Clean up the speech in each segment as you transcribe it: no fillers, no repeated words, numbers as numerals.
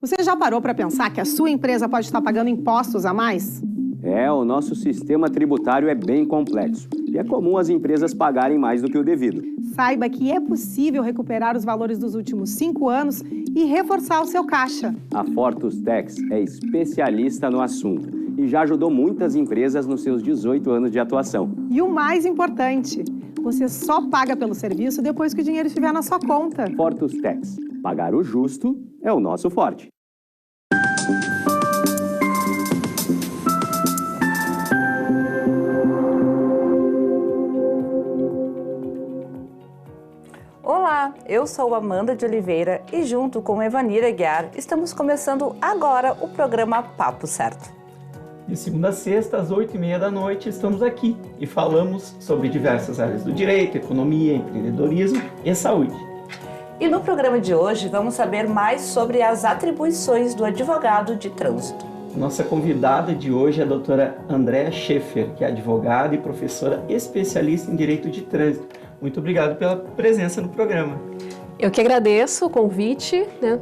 Você já parou para pensar que a sua empresa pode estar pagando impostos a mais? O nosso sistema tributário é bem complexo e é comum as empresas pagarem mais do que o devido. Saiba que é possível recuperar os valores dos últimos 5 anos e reforçar o seu caixa. A Fortus Tax é especialista no assunto e já ajudou muitas empresas nos seus 18 anos de atuação. E o mais importante, você só paga pelo serviço depois que o dinheiro estiver na sua conta. Fortus Tax. Pagar o justo é o nosso forte. Olá, eu sou Amanda de Oliveira e junto com Evanira Guiar estamos começando agora o programa Papo Certo. De segunda a sexta, às 8h30 da noite, estamos aqui e falamos sobre diversas áreas do direito, economia, empreendedorismo e saúde. E no programa de hoje vamos saber mais sobre as atribuições do advogado de trânsito. Nossa convidada de hoje é a doutora Andréa Schaeffer, que é advogada e professora especialista em direito de trânsito. Muito obrigado pela presença no programa. Eu que agradeço o convite, né?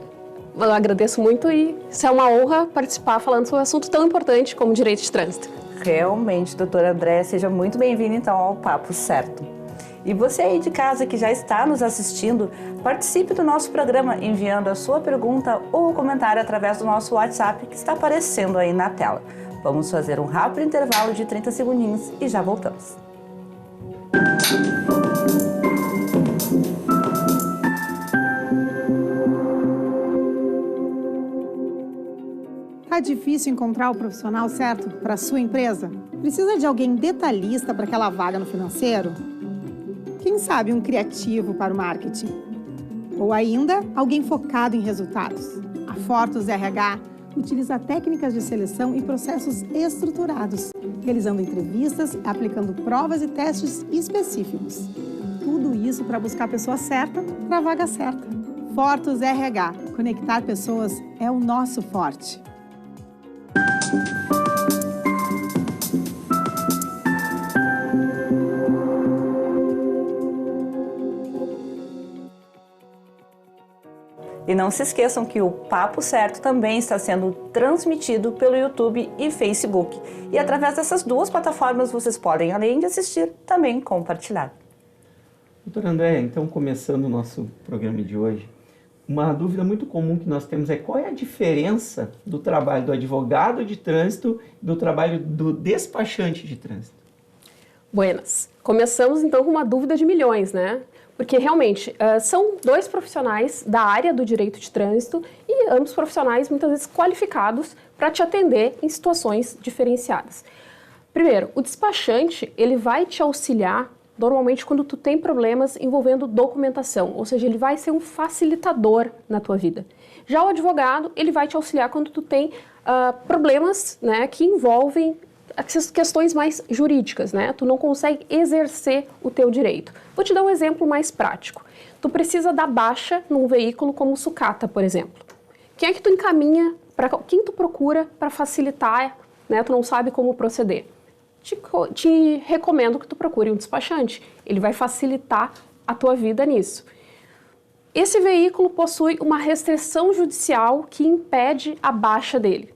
Eu agradeço muito e isso é uma honra participar falando sobre um assunto tão importante como direito de trânsito. Realmente, doutora Andréa, seja muito bem-vinda então ao Papo Certo. E você aí de casa que já está nos assistindo, participe do nosso programa enviando a sua pergunta ou comentário através do nosso WhatsApp que está aparecendo aí na tela. Vamos fazer um rápido intervalo de 30 segundinhos e já voltamos. Tá difícil encontrar o profissional certo para a sua empresa? Precisa de alguém detalhista para aquela vaga no financeiro? Quem sabe um criativo para o marketing? Ou ainda, alguém focado em resultados? A Fortus RH utiliza técnicas de seleção e processos estruturados, realizando entrevistas, aplicando provas e testes específicos. Tudo isso para buscar a pessoa certa para a vaga certa. Fortus RH. Conectar pessoas é o nosso forte. E não se esqueçam que o Papo Certo também está sendo transmitido pelo YouTube e Facebook. E através dessas duas plataformas vocês podem, além de assistir, também compartilhar. Doutora Andréa, então começando o nosso programa de hoje, uma dúvida muito comum que nós temos é qual é a diferença do trabalho do advogado de trânsito e do trabalho do despachante de trânsito? Buenas. Começamos então com uma dúvida de milhões, né? Porque realmente são dois profissionais da área do direito de trânsito e ambos profissionais muitas vezes qualificados para te atender em situações diferenciadas. Primeiro, o despachante ele vai te auxiliar normalmente quando tu tem problemas envolvendo documentação, ou seja, ele vai ser um facilitador na tua vida. Já o advogado, ele vai te auxiliar quando tu tem problemas, né, que envolvem essas questões mais jurídicas, né? Tu não consegue exercer o teu direito. Vou te dar um exemplo mais prático. Tu precisa dar baixa num veículo como sucata, por exemplo. Quem é que tu encaminha, quem tu procura para facilitar, né? Tu não sabe como proceder. Te recomendo que tu procure um despachante. Ele vai facilitar a tua vida nisso. Esse veículo possui uma restrição judicial que impede a baixa dele.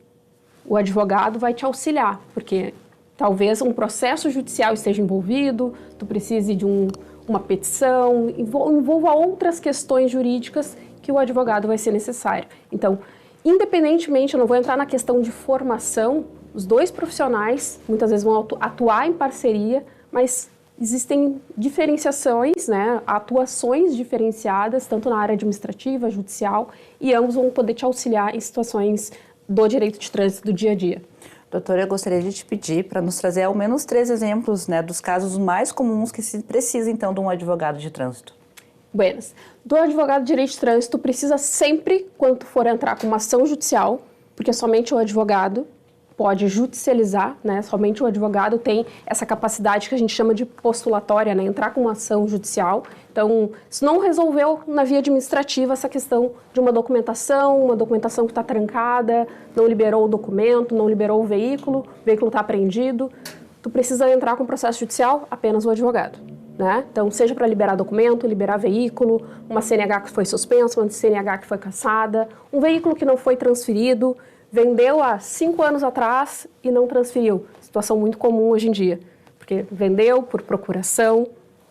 O advogado vai te auxiliar, porque talvez um processo judicial esteja envolvido, tu precise de uma petição, envolva outras questões jurídicas que o advogado vai ser necessário. Então, independentemente, eu não vou entrar na questão de formação, os dois profissionais muitas vezes vão atuar em parceria, mas existem diferenciações, né, atuações diferenciadas, tanto na área administrativa, judicial, e ambos vão poder te auxiliar em situações do direito de trânsito do dia a dia. Doutora, eu gostaria de te pedir para nos trazer ao menos 3 exemplos, né, dos casos mais comuns que se precisa, então, de um advogado de trânsito. Buenas. Do advogado de direito de trânsito precisa sempre, quando for entrar com uma ação judicial, porque somente o advogado pode judicializar, né? Somente o advogado tem essa capacidade que a gente chama de postulatória, né? Entrar com uma ação judicial. Então, se não resolveu na via administrativa essa questão de uma documentação que está trancada, não liberou o documento, não liberou o veículo está apreendido, tu precisa entrar com o processo judicial, apenas o advogado. né? Então, seja para liberar documento, liberar veículo, uma CNH que foi suspensa, uma CNH que foi cassada, um veículo que não foi transferido, vendeu há 5 anos atrás e não transferiu. Situação muito comum hoje em dia, porque vendeu por procuração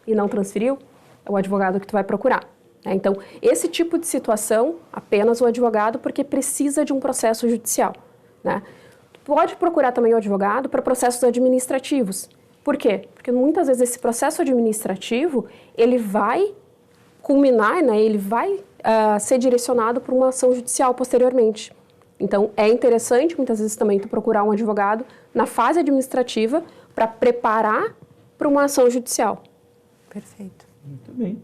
e não transferiu, é o advogado que tu vai procurar. Né? Então, esse tipo de situação, apenas o advogado, porque precisa de um processo judicial. Né? Tu pode procurar também o advogado para processos administrativos. Por quê? Porque muitas vezes esse processo administrativo, ele vai culminar, né? Ele vai ser direcionado para uma ação judicial posteriormente. Então, é interessante, muitas vezes, também tu procurar um advogado na fase administrativa para preparar para uma ação judicial. Perfeito. Muito bem.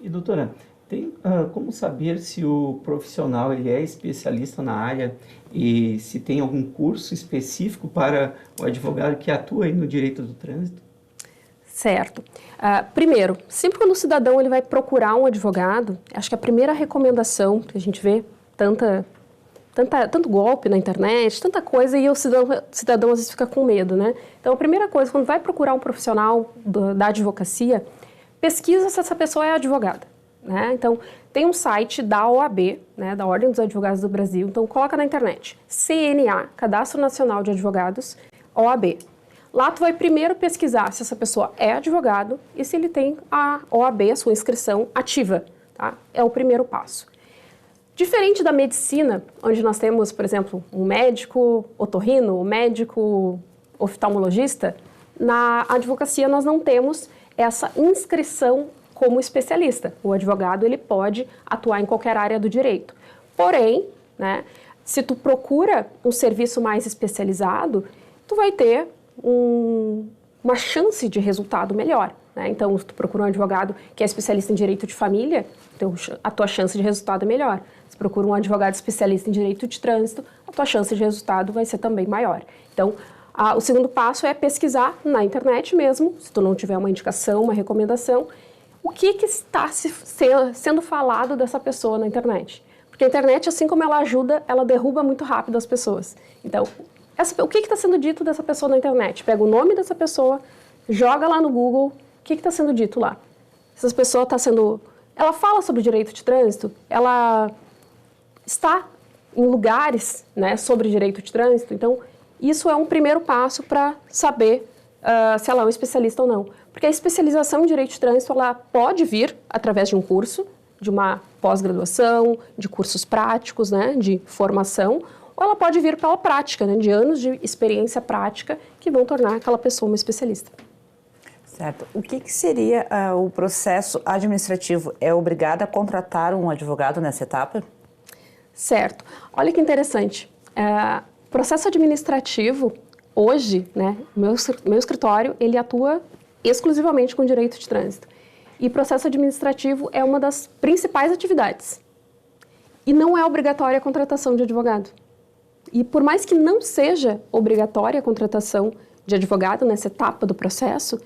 E, doutora, tem como saber se o profissional ele é especialista na área e se tem algum curso específico para o advogado que atua aí no direito do trânsito? Certo. Primeiro, sempre quando o cidadão ele vai procurar um advogado, acho que a primeira recomendação, que a gente vê tanto golpe na internet, tanta coisa, e o cidadão às vezes fica com medo, né? Então, a primeira coisa, quando vai procurar um profissional da advocacia, pesquisa se essa pessoa é advogada, né? Então, tem um site da OAB, né, da Ordem dos Advogados do Brasil, então coloca na internet, CNA, Cadastro Nacional de Advogados, OAB. Lá tu vai primeiro pesquisar se essa pessoa é advogado e se ele tem a OAB, a sua inscrição ativa, tá? É o primeiro passo. Diferente da medicina, onde nós temos, por exemplo, um médico otorrino, um médico oftalmologista, na advocacia nós não temos essa inscrição como especialista. O advogado ele pode atuar em qualquer área do direito. Porém, né, se tu procura um serviço mais especializado, tu vai ter uma chance de resultado melhor. Né? Então, se tu procura um advogado que é especialista em direito de família, então a tua chance de resultado é melhor. Se procura um advogado especialista em direito de trânsito, a tua chance de resultado vai ser também maior. Então, o segundo passo é pesquisar na internet mesmo, se tu não tiver uma indicação, uma recomendação, o que está sendo falado dessa pessoa na internet. Porque a internet, assim como ela ajuda, ela derruba muito rápido as pessoas. Então, o que está sendo dito dessa pessoa na internet? Pega o nome dessa pessoa, joga lá no Google, o que está sendo dito lá? Essa pessoa está sendo... Ela fala sobre direito de trânsito, ela está em lugares, né, sobre direito de trânsito, então isso é um primeiro passo para saber se ela é um especialista ou não. Porque a especialização em direito de trânsito, ela pode vir através de um curso, de uma pós-graduação, de cursos práticos, né, de formação, ou ela pode vir pela prática, né, de anos de experiência prática que vão tornar aquela pessoa uma especialista. Certo. O que seria o processo administrativo? É obrigada a contratar um advogado nessa etapa? Certo. Olha que interessante. O processo administrativo, hoje, né, meu escritório, ele atua exclusivamente com direito de trânsito. E processo administrativo é uma das principais atividades. E não é obrigatória a contratação de advogado. E por mais que não seja obrigatória a contratação de advogado nessa etapa do processo,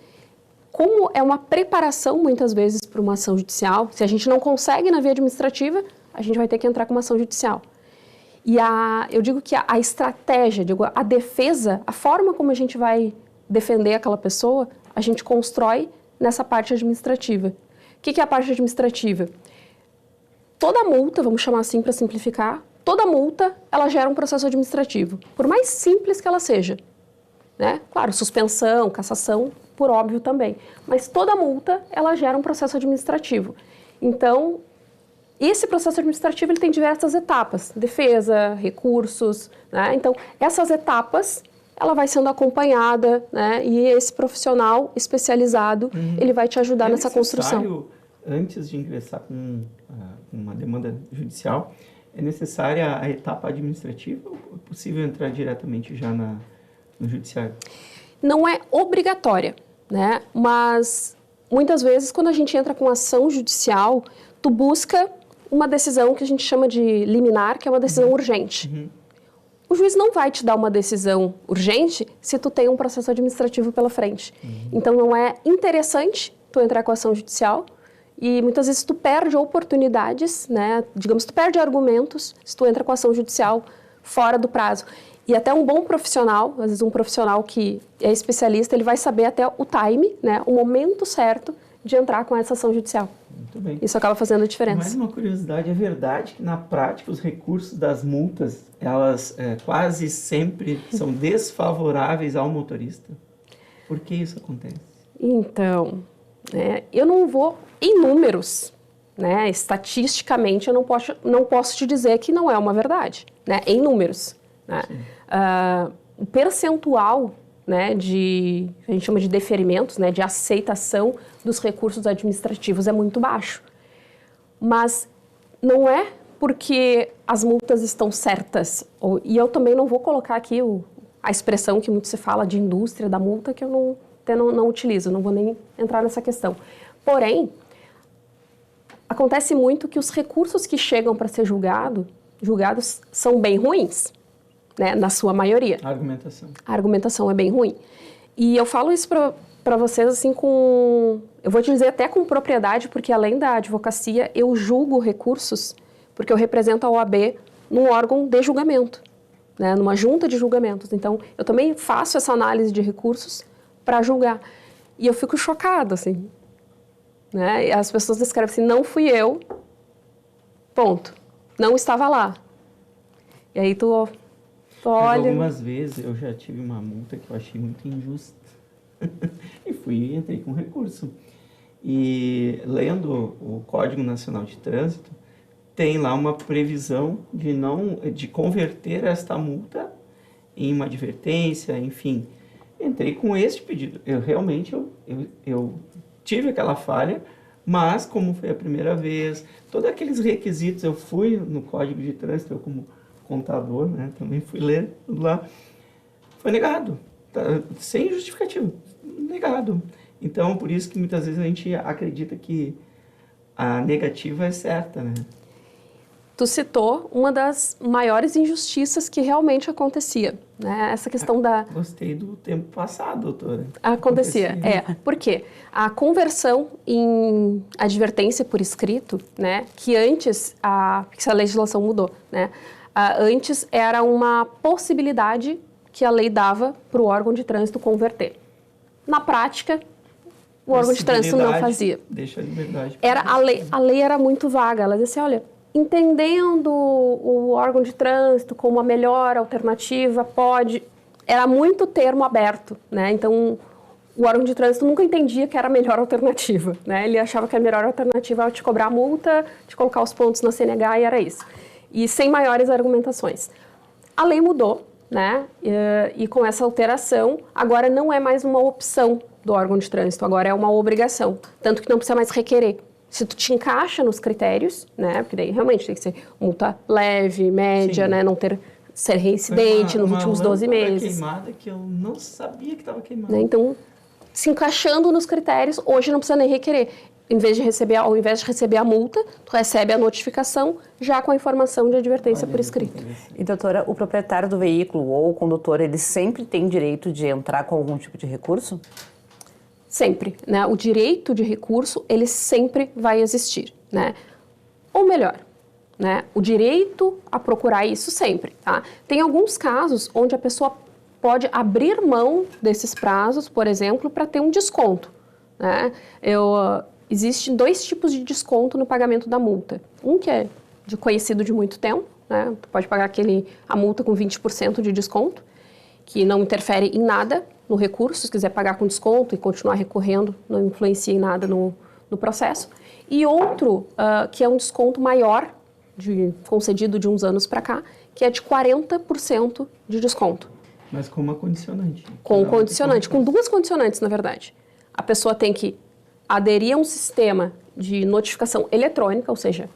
como é uma preparação, muitas vezes, para uma ação judicial, se a gente não consegue na via administrativa, a gente vai ter que entrar com uma ação judicial. E eu digo que a estratégia, a defesa, a forma como a gente vai defender aquela pessoa, a gente constrói nessa parte administrativa. O que é a parte administrativa? Toda multa, vamos chamar assim para simplificar, toda multa, ela gera um processo administrativo, por mais simples que ela seja. Né? Claro, suspensão, cassação, por óbvio também. Mas toda multa, ela gera um processo administrativo. Então, esse processo administrativo ele tem diversas etapas, defesa, recursos, né? Então, essas etapas, ela vai sendo acompanhada, né? E esse profissional especializado, ele vai te ajudar nessa construção. Antes de ingressar com uma demanda judicial, é necessária a etapa administrativa ou é possível entrar diretamente já no judiciário? Não é obrigatória, né? Mas muitas vezes quando a gente entra com ação judicial, tu busca uma decisão que a gente chama de liminar, que é uma decisão urgente. O juiz não vai te dar uma decisão urgente se tu tem um processo administrativo pela frente. Então não é interessante tu entrar com ação judicial e muitas vezes tu perde oportunidades, né? Digamos, tu perde argumentos se tu entra com ação judicial fora do prazo. E até um bom profissional, às vezes um profissional que é especialista, ele vai saber até o time, né, o momento certo de entrar com essa ação judicial. Muito bem. Isso acaba fazendo a Mais diferença. uma curiosidade, é verdade que na prática os recursos das multas, elas quase sempre são desfavoráveis ao motorista? Por que isso acontece? Então, eu não vou em números, né? Estatisticamente eu não posso te dizer que não é uma verdade, né? Em números, né? O percentual, né, a gente chama de deferimentos, né, de aceitação dos recursos administrativos é muito baixo. Mas não é porque as multas estão certas, e eu também não vou colocar aqui a expressão que muito se fala de indústria da multa, que eu não utilizo, não vou nem entrar nessa questão. Porém, acontece muito que os recursos que chegam para ser julgados são bem ruins, né, na sua maioria. A argumentação é bem ruim. E eu falo isso para vocês assim eu vou te dizer até com propriedade, porque além da advocacia, eu julgo recursos, porque eu represento a OAB num órgão de julgamento, né, numa junta de julgamentos. Então, eu também faço essa análise de recursos para julgar. E eu fico chocada, assim, né? E as pessoas descrevem assim, não fui eu, ponto. Não estava lá. E aí tu olha... Mas algumas vezes eu já tive uma multa que eu achei muito injusta. E entrei com recurso. E lendo o Código Nacional de Trânsito, tem lá uma previsão de converter esta multa em uma advertência, enfim. Entrei com este pedido. Eu tive aquela falha, mas como foi a primeira vez, todos aqueles requisitos, eu fui no Código de Trânsito, eu como contador, né, também fui ler tudo lá, foi negado, tá, sem justificativo, negado. Então, por isso que muitas vezes a gente acredita que a negativa é certa, né? Tu citou uma das maiores injustiças que realmente acontecia, né? Essa questão Gostei do tempo passado, doutora. Acontecia. Por quê? A conversão em advertência por escrito, né? Que antes, porque a legislação mudou, né? Antes era uma possibilidade que a lei dava para o órgão de trânsito converter. Na prática, o órgão de trânsito não fazia. Deixa a liberdade. A lei era muito vaga. Ela dizia assim, olha, entendendo o órgão de trânsito como a melhor alternativa, era muito termo aberto, né? Então, o órgão de trânsito nunca entendia que era a melhor alternativa, né? Ele achava que a melhor alternativa era te cobrar a multa, te colocar os pontos na CNH e era isso. E sem maiores argumentações. A lei mudou, né? E com essa alteração, agora não é mais uma opção do órgão de trânsito, agora é uma obrigação. Tanto que não precisa mais requerer. Se tu te encaixa nos critérios, né? Porque daí realmente tem que ser multa leve, média, né? Não ser reincidente nos últimos 12 meses. Queimada que eu não sabia que estava queimada. Né? Então, se encaixando nos critérios, hoje não precisa nem requerer. Ao invés de receber a multa, tu recebe a notificação já com a informação de advertência por escrito. E, doutora, o proprietário do veículo ou o condutor, ele sempre tem direito de entrar com algum tipo de recurso? Sempre, né? O direito de recurso, ele sempre vai existir, né? Ou melhor, né? O direito a procurar isso sempre, tá? Tem alguns casos onde a pessoa pode abrir mão desses prazos, por exemplo, para ter um desconto, né? Existem 2 tipos de desconto no pagamento da multa. Um que é conhecido de muito tempo, né? Tu pode pagar a multa com 20% de desconto, que não interfere em nada no recurso. Se quiser pagar com desconto e continuar recorrendo, não influencia em nada no processo. E outro, que é um desconto maior, concedido de uns anos para cá, que é de 40% de desconto. Mas com uma condicionante. Com condicionante, com 2 condicionantes, na verdade. A pessoa tem que aderir a um sistema de notificação eletrônica, ou seja,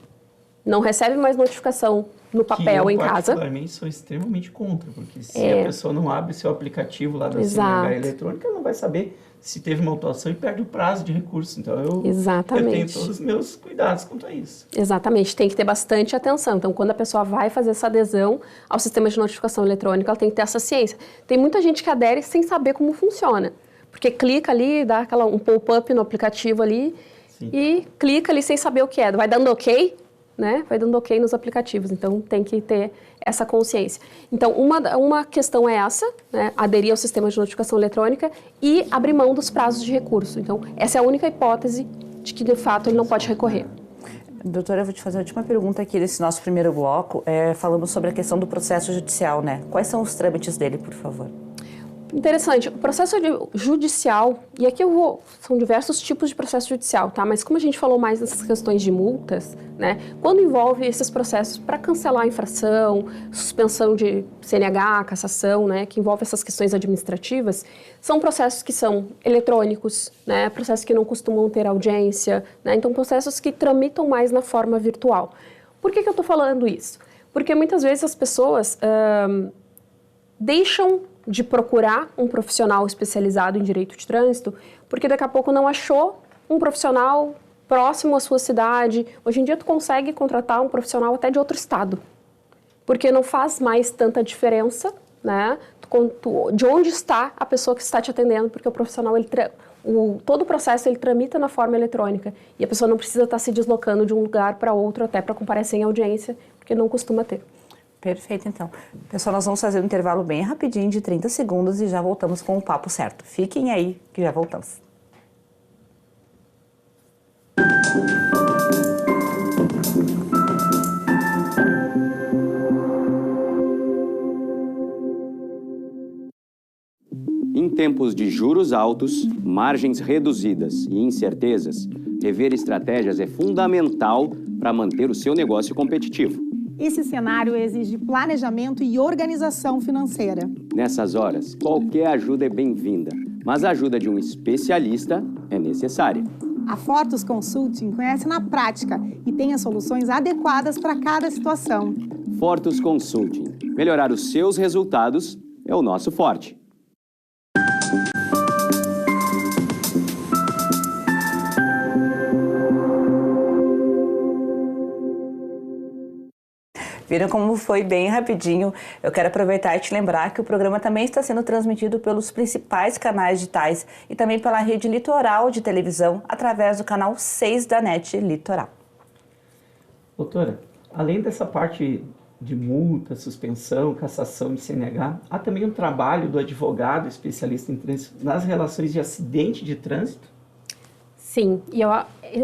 não recebe mais notificação no papel em casa. Eu, particularmente, sou extremamente contra, porque se a pessoa não abre seu aplicativo lá da CNH eletrônica, ela não vai saber se teve uma autuação e perde o prazo de recurso. Então, eu tenho todos os meus cuidados quanto a isso. Exatamente, tem que ter bastante atenção. Então, quando a pessoa vai fazer essa adesão ao sistema de notificação eletrônica, ela tem que ter essa ciência. Tem muita gente que adere sem saber como funciona. Porque clica ali, dá um pop-up no aplicativo ali, sim, e clica ali sem saber o que é. Vai dando ok, né? Vai dando ok nos aplicativos, então tem que ter essa consciência. Então, uma questão é essa, né? Aderir ao sistema de notificação eletrônica e abrir mão dos prazos de recurso. Então, essa é a única hipótese de que, de fato, ele não pode recorrer. Doutora, eu vou te fazer a última pergunta aqui nesse nosso primeiro bloco. Falamos sobre a questão do processo judicial, né? Quais são os trâmites dele, por favor? Interessante. O processo judicial, e aqui são diversos tipos de processo judicial, tá? Mas como a gente falou mais nessas questões de multas, né? Quando envolve esses processos para cancelar a infração, suspensão de CNH, cassação, né? Que envolve essas questões administrativas, são processos que são eletrônicos, né? Processos que não costumam ter audiência, né? Então, processos que tramitam mais na forma virtual. Por que eu estou falando isso? Porque muitas vezes as pessoas deixam de procurar um profissional especializado em direito de trânsito, porque daqui a pouco não achou um profissional próximo à sua cidade. Hoje em dia tu consegue contratar um profissional até de outro estado, porque não faz mais tanta diferença, né, de onde está a pessoa que está te atendendo, porque o profissional, todo o processo ele tramita na forma eletrônica e a pessoa não precisa estar se deslocando de um lugar para outro até para comparecer em audiência, porque não costuma ter. Perfeito, então. Pessoal, nós vamos fazer um intervalo bem rapidinho de 30 segundos e já voltamos com o Papo Certo. Fiquem aí que já voltamos. Em tempos de juros altos, margens reduzidas e incertezas, rever estratégias é fundamental para manter o seu negócio competitivo. Esse cenário exige planejamento e organização financeira. Nessas horas, qualquer ajuda é bem-vinda, mas a ajuda de um especialista é necessária. A Fortus Consulting conhece na prática e tem as soluções adequadas para cada situação. Fortus Consulting. Melhorar os seus resultados é o nosso forte. Viram como foi bem rapidinho? Eu quero aproveitar e te lembrar que o programa também está sendo transmitido pelos principais canais digitais e também pela rede Litoral de televisão, através do canal 6 da NET Litoral. Doutora, além dessa parte de multa, suspensão, cassação de CNH, há também um trabalho do advogado especialista em trânsito nas relações de acidente de trânsito? Sim, e eu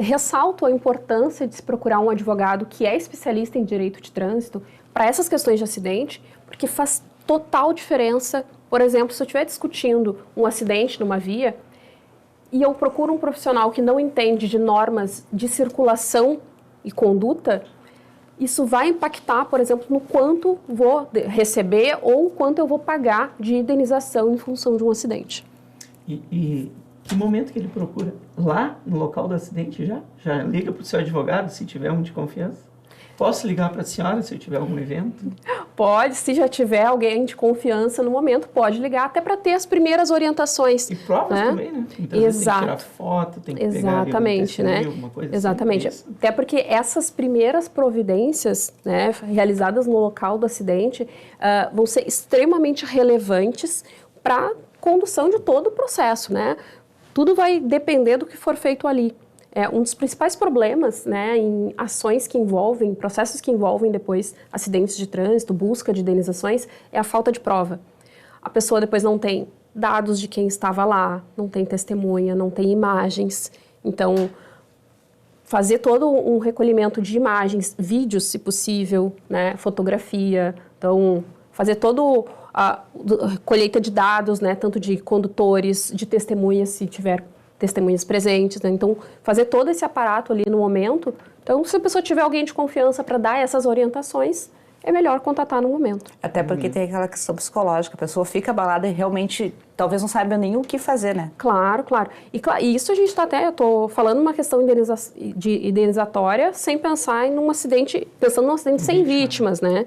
ressalto a importância de se procurar um advogado que é especialista em direito de trânsito para essas questões de acidente, porque faz total diferença. Por exemplo, se eu estiver discutindo um acidente numa via e eu procuro um profissional que não entende de normas de circulação e conduta, isso vai impactar, por exemplo, no quanto vou receber ou quanto eu vou pagar de indenização em função de um acidente. E que momento que ele procura? Lá no local do acidente já? Já liga para o seu advogado, se tiver um de confiança? Posso ligar para a senhora se eu tiver algum evento? Pode, se já tiver alguém de confiança no momento, pode ligar, até para ter as primeiras orientações. E provas também, né? Muitas vezes tem que tirar foto, tem que exatamente, pegar né? alguma coisa exatamente. Assim, até porque essas primeiras providências, né, realizadas no local do acidente, vão ser extremamente relevantes para a condução de todo o processo, né? Tudo vai depender do que for feito ali. Um dos principais problemas, né, em ações que envolvem, processos que envolvem depois acidentes de trânsito, busca de indenizações, é a falta de prova. A pessoa depois não tem dados de quem estava lá, não tem testemunha, não tem imagens. Então, fazer todo um recolhimento de imagens, vídeos, se possível, né, fotografia, então fazer todo a colheita de dados, né, tanto de condutores, de testemunhas, se tiver testemunhas presentes, né? Então, fazer todo esse aparato ali no momento. Então, se a pessoa tiver alguém de confiança para dar essas orientações, é melhor contatar no momento. Até porque tem aquela questão psicológica, a pessoa fica abalada e realmente talvez não saiba nem o que fazer, né? Claro. E isso a gente está eu estou falando uma questão indenizatória sem pensar em um acidente, pensando num acidente sem vítimas, né?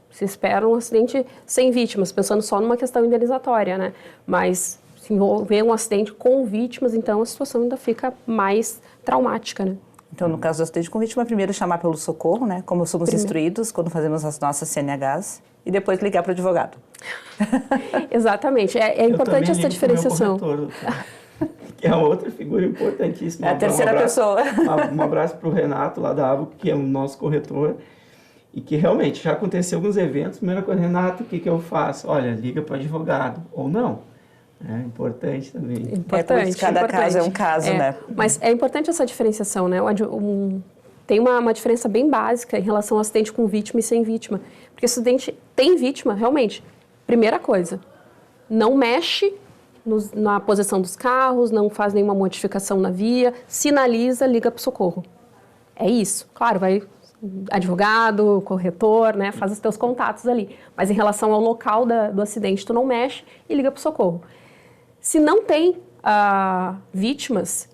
Se espera um acidente sem vítimas, pensando só numa questão indenizatória, né? Mas se envolver um acidente com vítimas, então a situação ainda fica mais traumática, né? Então, no caso do acidente com vítima, primeiro chamar pelo socorro, né? Como somos instruídos quando fazemos as nossas CNHs, e depois ligar para o advogado. Exatamente. É importante essa diferenciação. que é outra figura importantíssima. É a terceira pessoa. Um abraço para o Renato, lá da Abo, que é o nosso corretor, e que realmente já aconteceu alguns eventos. Primeira coisa, Renato, o que eu faço? Olha, liga para o advogado, ou não. É importante também. Importante. Cada caso é um caso, né? Mas é importante essa diferenciação, né? Tem uma diferença bem básica em relação ao acidente com vítima e sem vítima. Porque acidente tem vítima, realmente. Primeira coisa, não mexe na posição dos carros, não faz nenhuma modificação na via, sinaliza, liga para o socorro. É isso. Claro, vai advogado, corretor, né? Faz os teus contatos ali. Mas em relação ao local do acidente, tu não mexe e liga para o socorro. Se não tem vítimas,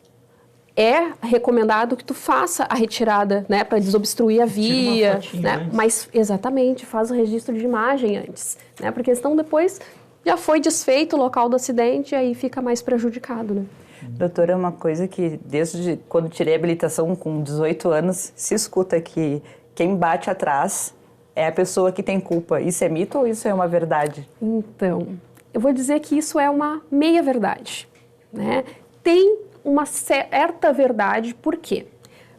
é recomendado que tu faça a retirada, né, para desobstruir a via, né? Mas exatamente, faz o registro de imagem antes, né? Porque senão depois já foi desfeito o local do acidente e aí fica mais prejudicado, né? Doutora, uma coisa que desde quando tirei a habilitação com 18 anos, se escuta que quem bate atrás é a pessoa que tem culpa. Isso é mito ou isso é uma verdade? Então, eu vou dizer que isso é uma meia-verdade, né? Tem uma certa verdade, por quê?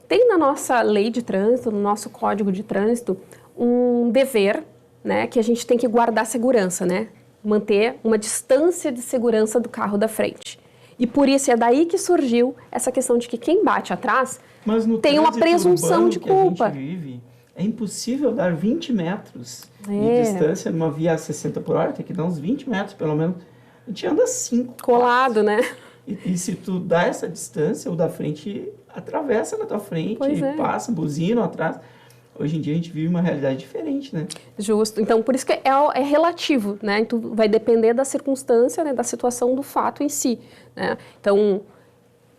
Tem na nossa lei de trânsito, no nosso código de trânsito, um dever, né, que a gente tem que guardar segurança, né? Manter uma distância de segurança do carro da frente. E por isso é daí que surgiu essa questão de que quem bate atrás tem uma presunção de culpa. Que a gente vive, é impossível dar 20 metros de distância numa via a 60 por hora, tem que dar uns 20 metros pelo menos. A gente anda 5. Colado, né? E se tu dá essa distância, o da frente atravessa na tua frente, passa, buzina atrás. Hoje em dia a gente vive uma realidade diferente, né? Justo. Então, por isso que é relativo, né? Então, vai depender da circunstância, né? Da situação do fato em si, né? Então,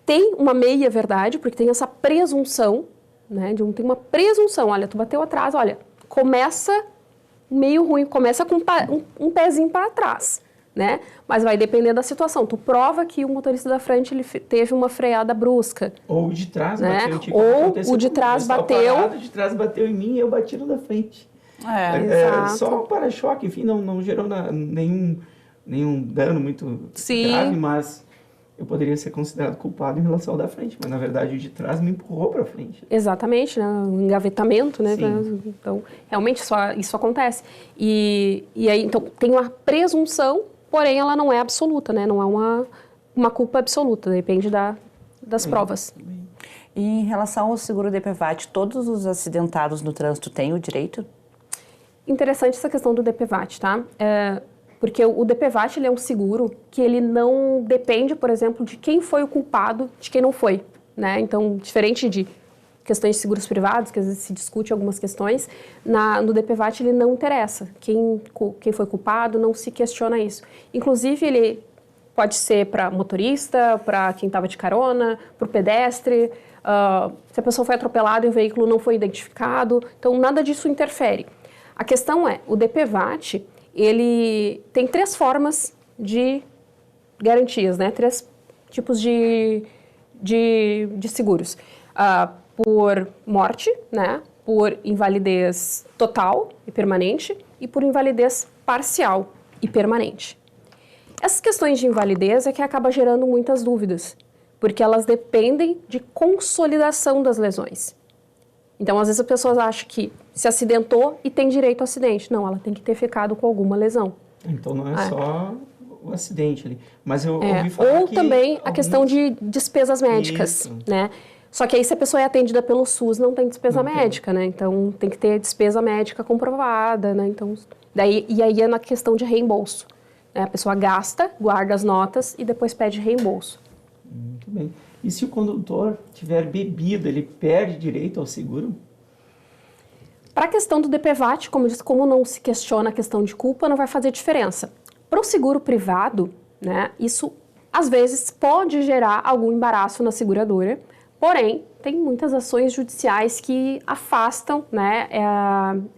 tem uma meia-verdade, porque tem essa presunção, né? Tem uma presunção. Olha, tu bateu atrás, olha, começa meio ruim, começa com um pezinho para trás, né? Mas vai depender da situação. Tu prova que o motorista da frente ele teve uma freada brusca. Ou o de trás bateu. Tipo, ou o de trás bateu. O de trás bateu em mim e eu bati no da frente. Só o para-choque, enfim, não gerou nenhum dano muito grave, mas eu poderia ser considerado culpado em relação ao da frente. Mas, na verdade, o de trás me empurrou para frente. Exatamente, né? Um engavetamento, né? Sim. Então, realmente, isso acontece. E aí, então, tem uma presunção, porém, ela não é absoluta, né? Não é uma culpa absoluta, depende das provas. E em relação ao seguro DPVAT, todos os acidentados no trânsito têm o direito? Interessante essa questão do DPVAT, tá? Porque o DPVAT ele é um seguro que ele não depende, por exemplo, de quem foi o culpado, de quem não foi, né? Então, diferente de questões de seguros privados, que às vezes se discute algumas questões, no DPVAT ele não interessa. Quem foi culpado, não se questiona isso. Inclusive, ele pode ser para motorista, para quem estava de carona, para o pedestre, se a pessoa foi atropelada e o veículo não foi identificado. Então, nada disso interfere. A questão é, o DPVAT, ele tem 3 formas de garantias, né? 3 tipos de seguros. Por morte, né? Por invalidez total e permanente e por invalidez parcial e permanente. Essas questões de invalidez é que acaba gerando muitas dúvidas, porque elas dependem de consolidação das lesões. Então, às vezes, as pessoas acham que se acidentou e tem direito ao acidente. Não, ela tem que ter ficado com alguma lesão. Então, não é só o acidente ali. Mas eu ouvi falar ou que também a questão de despesas médicas, né? Só que aí, se a pessoa é atendida pelo SUS, não tem despesa médica, né? Então, tem que ter despesa médica comprovada, né? Então, e aí é na questão de reembolso. Né? A pessoa gasta, guarda as notas e depois pede reembolso. Muito bem. E se o condutor tiver bebido, ele perde direito ao seguro? Para a questão do DPVAT, como eu disse, como não se questiona a questão de culpa, não vai fazer diferença. Para o seguro privado, né, isso às vezes pode gerar algum embaraço na seguradora, porém, tem muitas ações judiciais que afastam, né,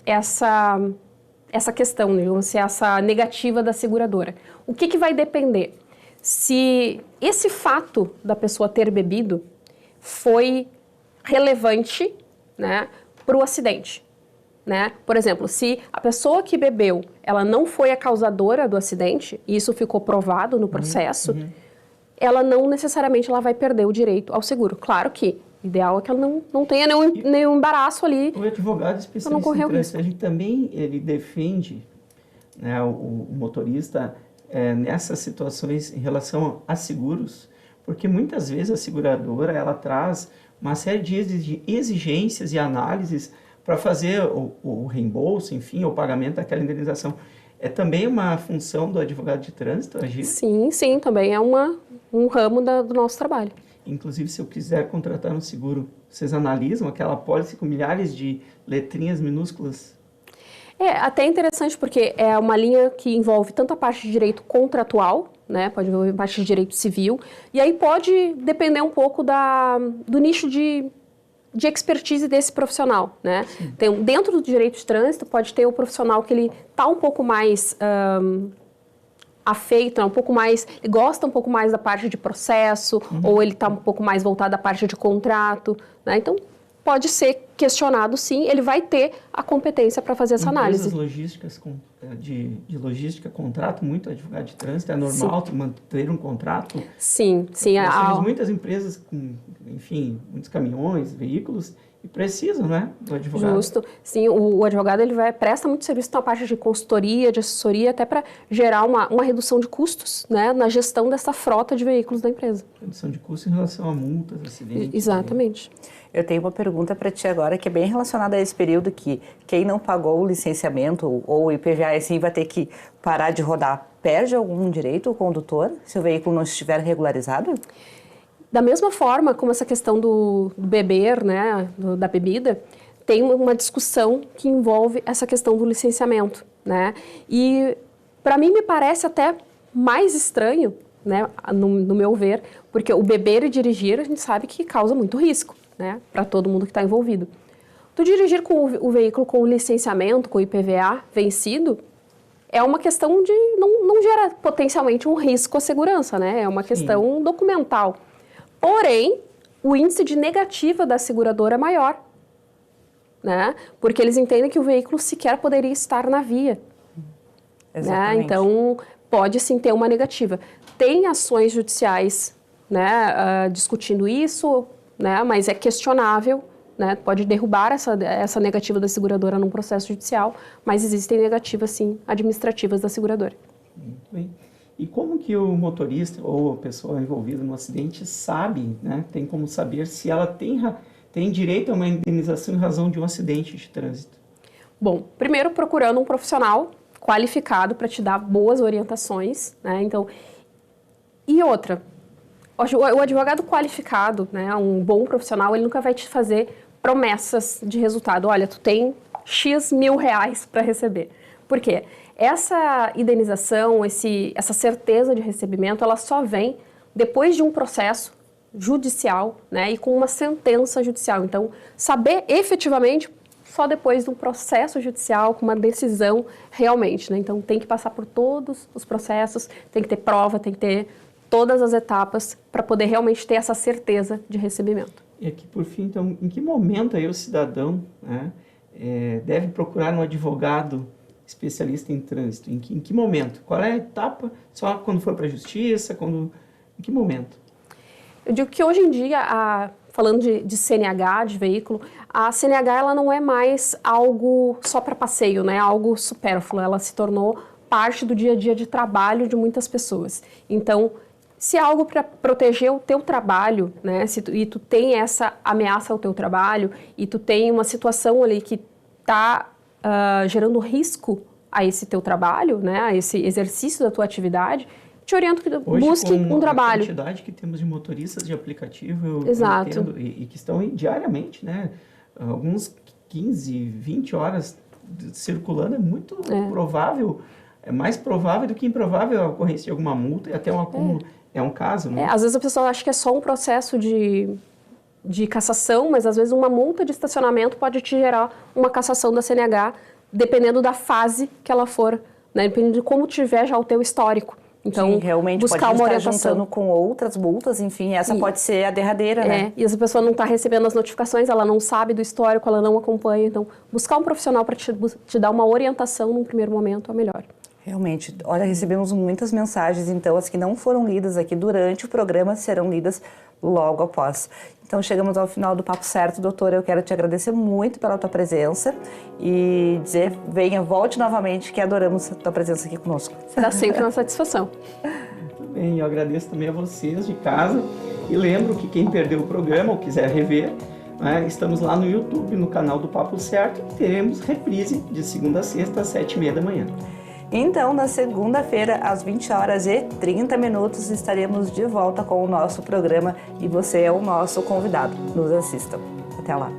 essa questão, digamos, essa negativa da seguradora. O que vai depender? Se esse fato da pessoa ter bebido foi relevante, né, para o acidente. Né? Por exemplo, se a pessoa que bebeu, ela não foi a causadora do acidente, e isso ficou provado no processo, ela não necessariamente ela vai perder o direito ao seguro. Claro que o ideal é que ela não tenha nenhum embaraço ali. O advogado especialista em trânsito, ele também defende, né, o motorista nessas situações em relação a seguros, porque muitas vezes a seguradora ela traz uma série de exigências e análises para fazer o reembolso, enfim, o pagamento daquela indenização. É também uma função do advogado de trânsito agir? Sim, também é um ramo do nosso trabalho. Inclusive, se eu quiser contratar um seguro, vocês analisam aquela pólice com milhares de letrinhas minúsculas? É até interessante porque é uma linha que envolve tanto a parte de direito contratual, né, pode envolver a parte de direito civil, e aí pode depender um pouco do nicho de expertise desse profissional, né? Então, dentro do direito de trânsito, pode ter o profissional que ele está um pouco mais afeito, né? Ele gosta um pouco mais da parte de processo, ou ele está um pouco mais voltado à parte de contrato, né? Então, pode ser questionado, sim, ele vai ter a competência para fazer essa análise. Empresas logísticas de logística contratam muito advogado de trânsito, é normal manter um contrato? Sim. Nós temos muitas empresas com, enfim, muitos caminhões, veículos, e precisam, né, do advogado. Justo. Sim, o advogado ele presta muito serviço na parte de consultoria, de assessoria, até para gerar uma redução de custos, né, na gestão dessa frota de veículos da empresa. Redução de custos em relação a multas, acidentes. Exatamente. Eu tenho uma pergunta para ti agora que é bem relacionada a esse período que quem não pagou o licenciamento ou o IPVA assim vai ter que parar de rodar. Perde algum direito o condutor se o veículo não estiver regularizado? Da mesma forma como essa questão do beber, né, da bebida, tem uma discussão que envolve essa questão do licenciamento, né? E para mim me parece até mais estranho, né, no meu ver, porque o beber e dirigir a gente sabe que causa muito risco, né, para todo mundo que está envolvido. Tu dirigir com o veículo com o licenciamento, com o IPVA vencido, é uma questão de não gera potencialmente um risco à segurança, né? É uma questão documental. Porém, o índice de negativa da seguradora é maior, né? Porque eles entendem que o veículo sequer poderia estar na via. Né? Então, pode sim ter uma negativa. Tem ações judiciais, né, discutindo isso, né, mas é questionável, né? Pode derrubar essa negativa da seguradora num processo judicial, mas existem negativas, sim, administrativas da seguradora. Muito bem. E como que o motorista ou a pessoa envolvida no acidente sabe, né, tem como saber se ela tem direito a uma indenização em razão de um acidente de trânsito? Bom, primeiro procurando um profissional qualificado para te dar boas orientações, né? Então, e outra, o advogado qualificado, né, um bom profissional, ele nunca vai te fazer promessas de resultado. Olha, tu tem X mil reais para receber. Por quê? Essa indenização, essa certeza de recebimento, ela só vem depois de um processo judicial, né, e com uma sentença judicial. Então, saber efetivamente só depois de um processo judicial, com uma decisão realmente, né? Então, tem que passar por todos os processos, tem que ter prova, tem que ter todas as etapas para poder realmente ter essa certeza de recebimento. E aqui, por fim, então, em que momento aí o cidadão, né, deve procurar um advogado especialista em trânsito? Em que momento? Qual é a etapa? Só quando for para a justiça? Em que momento? Eu digo que hoje em dia, falando de CNH, de veículo, a CNH ela não é mais algo só para passeio, né? Algo supérfluo. Ela se tornou parte do dia a dia de trabalho de muitas pessoas. Então, se é algo para proteger o teu trabalho, né? E tu tem essa ameaça ao teu trabalho e tu tem uma situação ali que está gerando risco a esse teu trabalho, né, a esse exercício da tua atividade, te oriento que busque um trabalho. Hoje, com a quantidade que temos de motoristas de aplicativo, eu entendo, e que estão diariamente, né, alguns 15, 20 horas circulando, é muito provável, é mais provável do que improvável a ocorrência de alguma multa e até um acúmulo. É um caso, né? Às vezes a pessoa acha que é só um processo de cassação, mas às vezes uma multa de estacionamento pode te gerar uma cassação da CNH, dependendo da fase que ela for, né? Dependendo de como tiver já o teu histórico. Então, sim, realmente buscar pode uma estar orientação. juntando com outras multas, enfim, essa pode ser a derradeira, né? E essa pessoa não está recebendo as notificações, ela não sabe do histórico, ela não acompanha. Então, buscar um profissional para te dar uma orientação num primeiro momento é melhor. Realmente, olha, recebemos muitas mensagens, então as que não foram lidas aqui durante o programa serão lidas logo após. Então chegamos ao final do Papo Certo, doutora, eu quero te agradecer muito pela tua presença e dizer, venha, volte novamente, que adoramos a tua presença aqui conosco. Será sempre uma satisfação. Muito bem, eu agradeço também a vocês de casa e lembro que quem perdeu o programa ou quiser rever, né, estamos lá no YouTube, no canal do Papo Certo, e teremos reprise de segunda a sexta, às 7h30 da manhã. Então, na segunda-feira, às 20h30, estaremos de volta com o nosso programa e você é o nosso convidado. Nos assistam. Até lá.